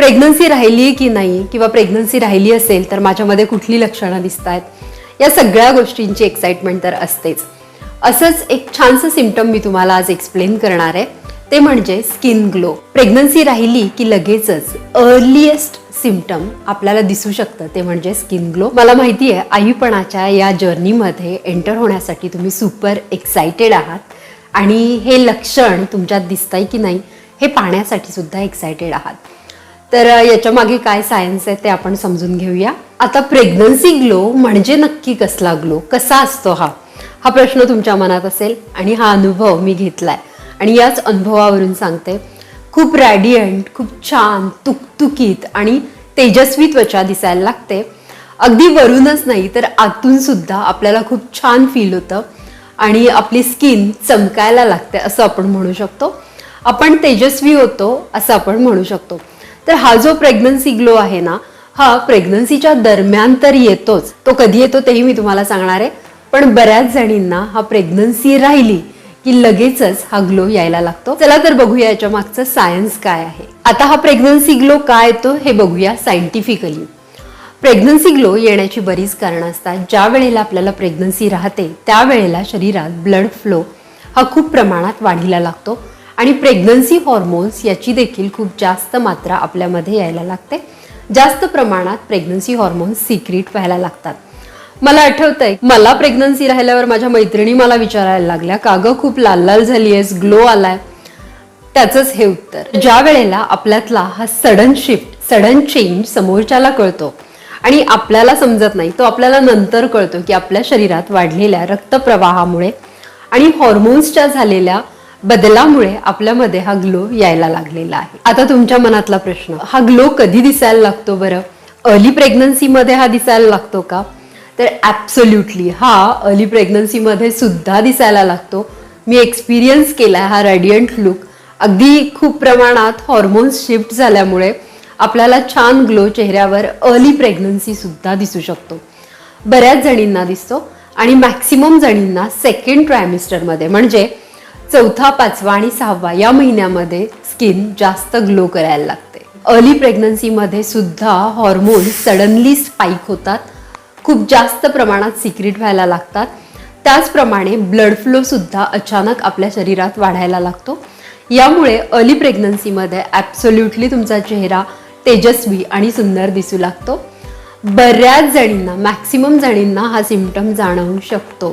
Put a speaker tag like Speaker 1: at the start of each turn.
Speaker 1: Pregnancy राहिली आहे की नाही किंवा प्रेग्नन्सी राहिली असेल तर माझ्यामध्ये कुठली लक्षणं दिसत आहेत, या सगळ्या गोष्टींची एक्साइटमेंट तर असतेच. असंच एक छानसं सिम्पटम मी तुम्हाला आज एक्सप्लेन करणार आहे, ते म्हणजे स्किन ग्लो. प्रेग्नन्सी राहिली की लगेचच अर्लीएस्ट सिम्पटम आपल्याला दिसू शकतं ते म्हणजे स्किन ग्लो. मला माहिती आहे आईपणाच्या या जर्नीमध्ये एंटर होण्यासाठी तुम्ही सुपर एक्सायटेड आहात आणि हे लक्षण तुमच्यात दिसतंय की नाही हे पाहण्यासाठी सुद्धा एक्सायटेड आहात. तर याच्या मागे काय सायन्स आहे ते आपण समजून घेऊया. आता प्रेग्नन्सी ग्लो म्हणजे नक्की कसला ग्लो, कसा असतो हा प्रश्न तुमच्या मनात असेल आणि हा अनुभव मी घेतलाय आणि याच अनुभवावरून सांगते. खूप रॅडियंट, खूप छान, तुकतुकीत आणि तेजस्वी त्वचा दिसायला लागते. अगदी वरूनच नाही तर आतून सुद्धा आपल्याला खूप छान फील होतं आणि आपली स्किन चमकायला लागते असं आपण म्हणू शकतो. आपण तेजस्वी होतो असं आपण म्हणू शकतो. तर हा जो प्रेग्नन्सी ग्लो आहे ना, हा प्रेग्नन्सीच्या दरम्यान तर येतोच. तो कधी येतो तेही मी तुम्हाला सांगणार आहे. पण बऱ्याच जणींना हा प्रेग्नन्सी राहिली की लगेचच हा ग्लो यायला लागतो. चला तर बघूया याच्या मागचं सायन्स काय आहे. आता हा प्रेग्नन्सी ग्लो का येतो हे बघूया सायंटिफिकली. प्रेग्नन्सी ग्लो येण्याची बरीच कारणं असतात. ज्या वेळेला आपल्याला प्रेग्नन्सी राहते त्यावेळेला शरीरात ब्लड फ्लो हा खूप प्रमाणात वाढीला लागतो आणि प्रेग्नन्सी हॉर्मोन्स याची देखील खूप जास्त मात्रा आपल्यामध्ये यायला लागते. जास्त प्रमाणात प्रेग्नन्सी हॉर्मोन्स सिक्रीट व्हायला लागतात. मला आठवतंय, मला प्रेग्नन्सी राहिल्यावर माझ्या मैत्रिणी मला विचारायला लागल्या, का गं खूप लाल लाल झाली आहेस, ग्लो आलाय. त्याचंच हे उत्तर. ज्या वेळेला आपल्यातला हा सडन शिफ्ट, सडन चेंज समोरच्याला कळतो आणि आपल्याला समजत नाही, तो आपल्याला नंतर कळतो की आपल्या शरीरात वाढलेल्या रक्तप्रवाहामुळे आणि हॉर्मोन्सच्या झालेल्या बदलामुळे आपल्यामध्ये हा ग्लो यायला लागलेला आहे. आता तुमच्या मनातला प्रश्न, हा ग्लो कधी दिसायला लागतो बरं? अर्ली प्रेग्नन्सीमध्ये हा दिसायला लागतो का? तर ॲब्सोल्युटली हा अर्ली प्रेग्नन्सीमध्ये सुद्धा दिसायला लागतो. मी एक्सपिरियन्स केला हा रॅडियंट लुक. अगदी खूप प्रमाणात हॉर्मोन्स शिफ्ट झाल्यामुळे आपल्याला छान ग्लो चेहऱ्यावर अर्ली प्रेग्नन्सी सुद्धा दिसू शकतो. बऱ्याच जणींना दिसतो आणि मॅक्सिमम जणींना सेकंड ट्रायमिस्टरमध्ये म्हणजे चौथा, पाचवा आणि सहावा या महिन्यामध्ये स्किन जास्त ग्लो करायला लागते. अर्ली प्रेग्नन्सीमध्ये सुद्धा हॉर्मोन्स सडनली स्पाइक होतात, खूप जास्त प्रमाणात सिक्रीट व्हायला लागतात. त्याचप्रमाणे ब्लड फ्लो सुद्धा अचानक आपल्या शरीरात वाढायला लागतो. यामुळे अर्ली प्रेग्नन्सीमध्ये ॲब्सोल्युटली तुमचा चेहरा तेजस्वी आणि सुंदर दिसू लागतो. बऱ्याच जणींना, मॅक्सिमम जणींना हा सिम्पटम जाणवू शकतो.